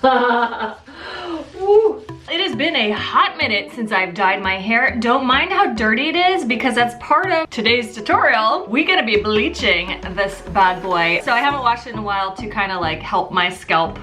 Woo. It has been a hot minute since I've dyed my hair. Don't mind how dirty it is because that's part of today's tutorial. We gotta be bleaching this bad boy. So I haven't washed it in a while to kind of like help my scalp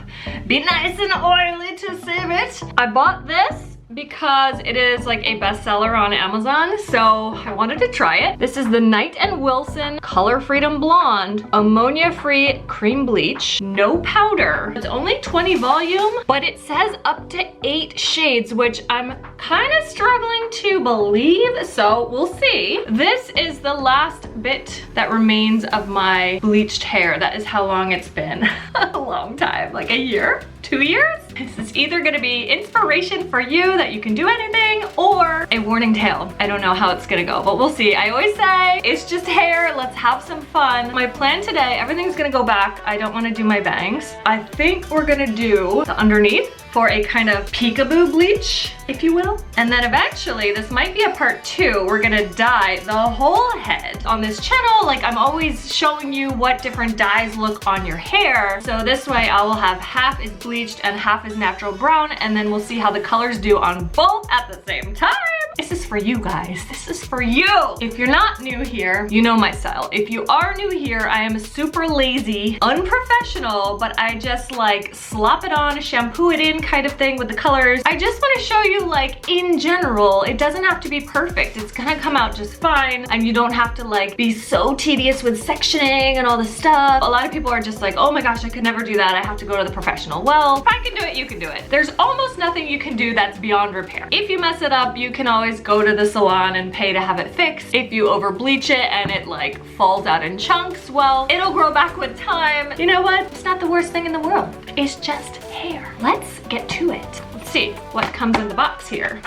be nice and oily to save it. I bought this because it is like a bestseller on Amazon, so I wanted to try it. This is the Knight and Wilson Color Freedom Blonde Ammonia-Free Cream Bleach. No powder. It's only 20 volume, but it says up to 8 shades, which I'm kind of struggling to believe, so we'll see. This is the last bit that remains of my bleached hair. That is how long it's been. A long time, like a year, 2 years? This is either gonna be inspiration for you that you can do anything or a warning tale. I don't know how it's gonna go, but we'll see. I always say, it's just hair, let's have some fun. My plan today, everything's gonna go back. I don't wanna do my bangs. I think we're gonna do the underneath for a kind of peekaboo bleach, if you will. And then eventually, this might be a part 2, we're gonna dye the whole head. On this channel, like I'm always showing you what different dyes look on your hair. So this way I will have half is bleached and half is natural brown, and then we'll see how the colors do on both at the same time. This is for you guys, this is for you. If you're not new here, you know my style. If you are new here, I am super lazy, unprofessional, but I just like slop it on, shampoo it in kind of thing with the colors. I just want to show you like in general, it doesn't have to be perfect. It's gonna come out just fine, and you don't have to like be so tedious with sectioning and all this stuff. A lot of people are just like, oh my gosh, I could never do that. I have to go to the professional. Well, if I can do it, you can do it. There's almost nothing you can do that's beyond repair. If you mess it up, you can always go to the salon and pay to have it fixed. If you over bleach it and it like falls out in chunks, well, it'll grow back with time. You know what? It's not the worst thing in the world. It's just hair. Let's get to it. Let's see what comes in the box here.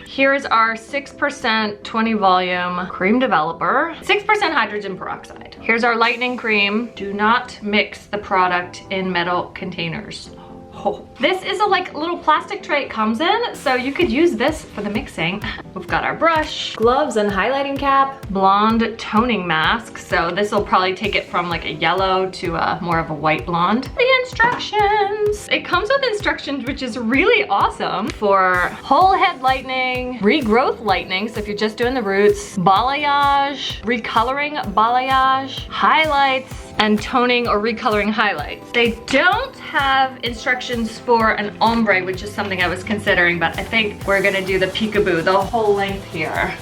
Here's our 6% 20 volume cream developer, 6% hydrogen peroxide. Here's our lightening cream. Do not mix the product in metal containers. Oh. This is a like little plastic tray it comes in, so you could use this for the mixing. We've got our brush, gloves and highlighting cap, blonde toning mask. So this will probably take it from like a yellow to more of a white blonde. The instructions. It comes with instructions, which is really awesome for whole head lightening, regrowth lightening. So if you're just doing the roots, balayage, recoloring balayage, highlights, and toning or recoloring highlights. They don't have instructions for an ombre, which is something I was considering, but I think we're gonna do the peekaboo, the whole length here.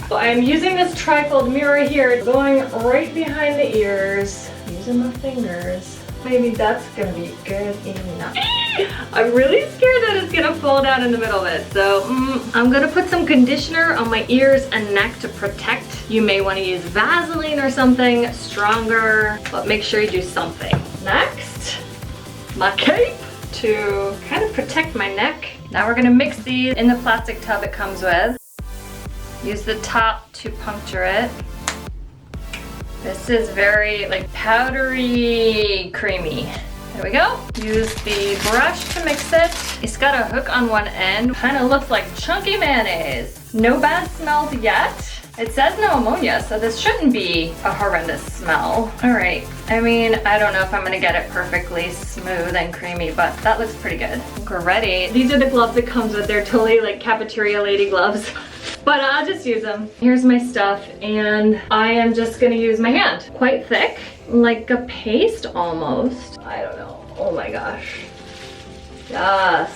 So I'm using this trifold mirror here, going right behind the ears, using my fingers. Maybe that's gonna be good enough. I'm really scared that it's gonna fall down in the middle of it. So I'm gonna put some conditioner on my ears and neck to protect. You may wanna use Vaseline or something stronger, but make sure you do something. Next, my cape to kind of protect my neck. Now we're gonna mix these in the plastic tub it comes with. Use the top to puncture it. This is very like powdery, creamy. There we go. Use the brush to mix it. It's got a hook on one end. Kind of looks like chunky mayonnaise. No bad smells yet. It says no ammonia, so this shouldn't be a horrendous smell. All right, I mean, I don't know if I'm gonna get it perfectly smooth and creamy, but that looks pretty good. I think we're ready. These are the gloves it comes with. They're totally like cafeteria lady gloves. But I'll just use them. Here's my stuff, and I am just gonna use my hand. Quite thick, like a paste almost. I don't know, oh my gosh. Yes.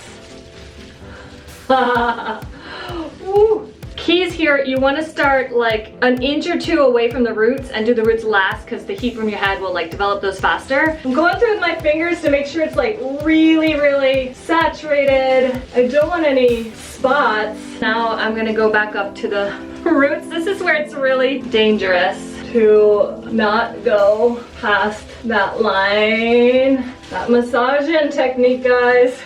Woo. Keys here, you want to start like an inch or two away from the roots and do the roots last because the heat from your head will like develop those faster. I'm going through with my fingers to make sure it's like really saturated. I don't want any spots. Now I'm gonna go back up to the roots. This is where it's really dangerous to not go past that line. That massaging technique, guys.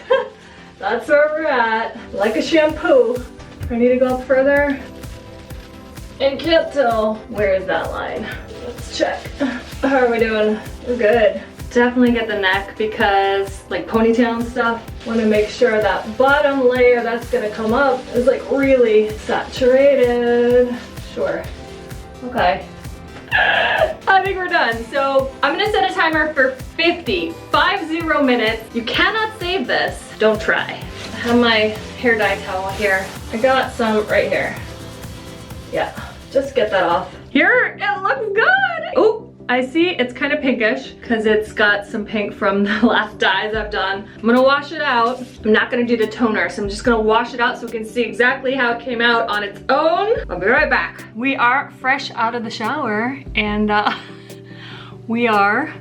That's where we're at. Like a shampoo. I need to go up further and can't tell. Where is that line? Let's check. How are we doing? We're good. Definitely get the neck because like ponytail and stuff. Want to make sure that bottom layer that's gonna come up is like really saturated. Sure. Okay. I think we're done. So I'm gonna set a timer for 50 minutes. You cannot save this. Don't try. I have my hair dye towel here. I got some right here. Yeah, just get that off. Here, it looks good. Oh, I see it's kind of pinkish because it's got some pink from the last dyes I've done. I'm gonna wash it out. I'm not gonna do the toner, so I'm just gonna wash it out so we can see exactly how it came out on its own. I'll be right back. We are fresh out of the shower and we are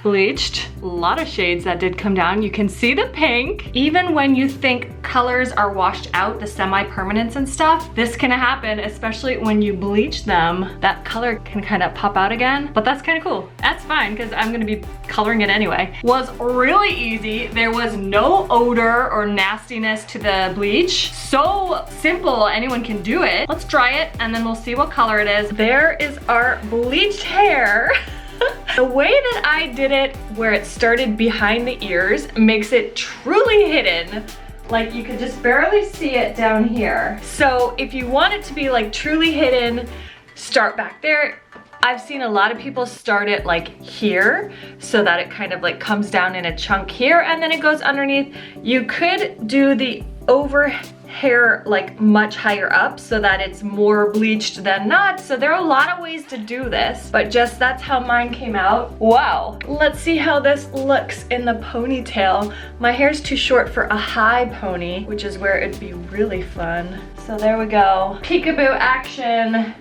bleached. A lot of shades that did come down. You can see the pink. Even when you think colors are washed out, the semi-permanents and stuff, this can happen, especially when you bleach them. That color can kind of pop out again, but that's kind of cool. That's fine because I'm gonna be coloring it anyway. Was really easy. There was no odor or nastiness to the bleach. So simple, anyone can do it. Let's dry it and then we'll see what color it is. There is our bleached hair. The way that I did it, where it started behind the ears, makes it truly hidden. Like you can just barely see it down here. So if you want it to be like truly hidden, start back there. I've seen a lot of people start it like here so that it kind of like comes down in a chunk here and then it goes underneath. You could do the over hair like much higher up so that it's more bleached than not. So there are a lot of ways to do this, but just that's how mine came out. Wow. Let's see how this looks in the ponytail. My hair's too short for a high pony, which is where it'd be really fun. So there we go. Peekaboo action.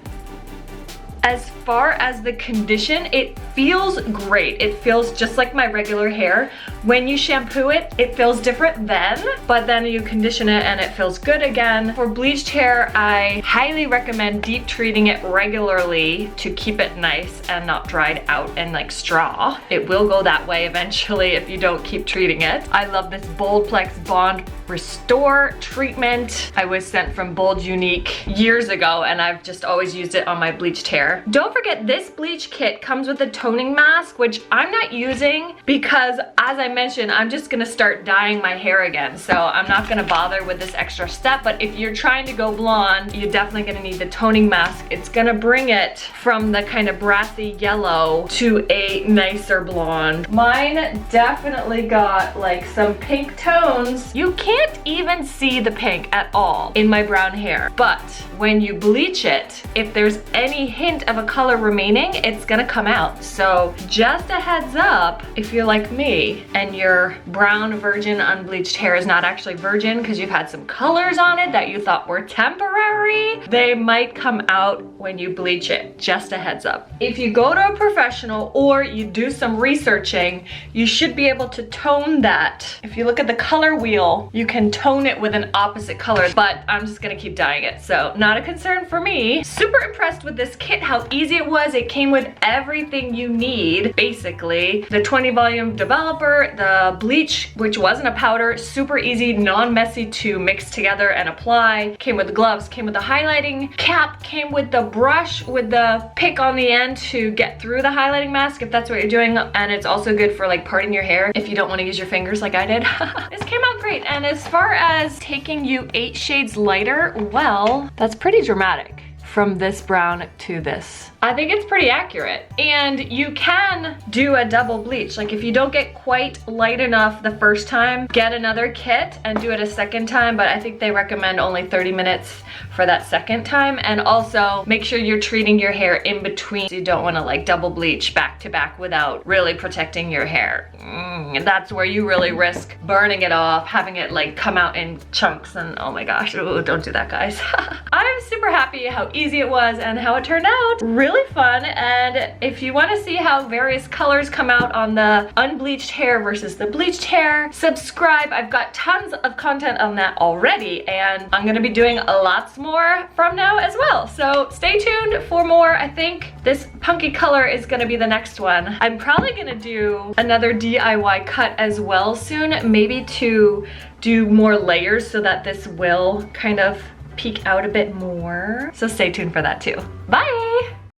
As far as the condition, it feels great. It feels just like my regular hair. When you shampoo it, it feels different then, but then you condition it and it feels good again. For bleached hair, I highly recommend deep treating it regularly to keep it nice and not dried out and like straw. It will go that way eventually if you don't keep treating it. I love this Boldplex Bond Restore treatment. I was sent from Bold Unique years ago and I've just always used it on my bleached hair. Don't forget this bleach kit comes with a toning mask, which I'm not using because as I mentioned, I'm just gonna start dyeing my hair again. So I'm not gonna bother with this extra step, but if you're trying to go blonde, you're definitely gonna need the toning mask. It's gonna bring it from the kind of brassy yellow to a nicer blonde. Mine definitely got like some pink tones. You can't even see the pink at all in my brown hair, but when you bleach it, if there's any hint of a color remaining, it's gonna come out. So just a heads up, if you're like me and your brown virgin unbleached hair is not actually virgin because you've had some colors on it that you thought were temporary, they might come out when you bleach it. Just a heads up. If you go to a professional or you do some researching, you should be able to tone that. If you look at the color wheel, you can tone it with an opposite color, but I'm just gonna keep dyeing it. So not a concern for me. Super impressed with this kit, how easy it was. It came with everything you need, basically. The 20 volume developer, the bleach, which wasn't a powder, super easy, non-messy to mix together and apply. Came with the gloves, came with the highlighting cap, came with the brush with the pick on the end to get through the highlighting mask if that's what you're doing. And it's also good for like parting your hair if you don't want to use your fingers like I did. This came out great. And as far as taking you 8 shades lighter, well, that's pretty dramatic from this brown to this. I think it's pretty accurate. And you can do a double bleach. Like if you don't get quite light enough the first time, get another kit and do it a second time, but I think they recommend only 30 minutes for that second time. And also make sure you're treating your hair in between. You don't wanna like double bleach back to back without really protecting your hair. That's where you really risk burning it off, having it like come out in chunks and oh my gosh, ooh, don't do that guys. I'm super happy how easy it was and how it turned out. Really fun. And if you want to see how various colors come out on the unbleached hair versus the bleached hair, subscribe. I've got tons of content on that already and I'm gonna be doing lots more from now as well. So stay tuned for more. I think this punky color is gonna be the next one. I'm probably gonna do another DIY cut as well soon, maybe to do more layers so that this will kind of peek out a bit more. So stay tuned for that too. Bye!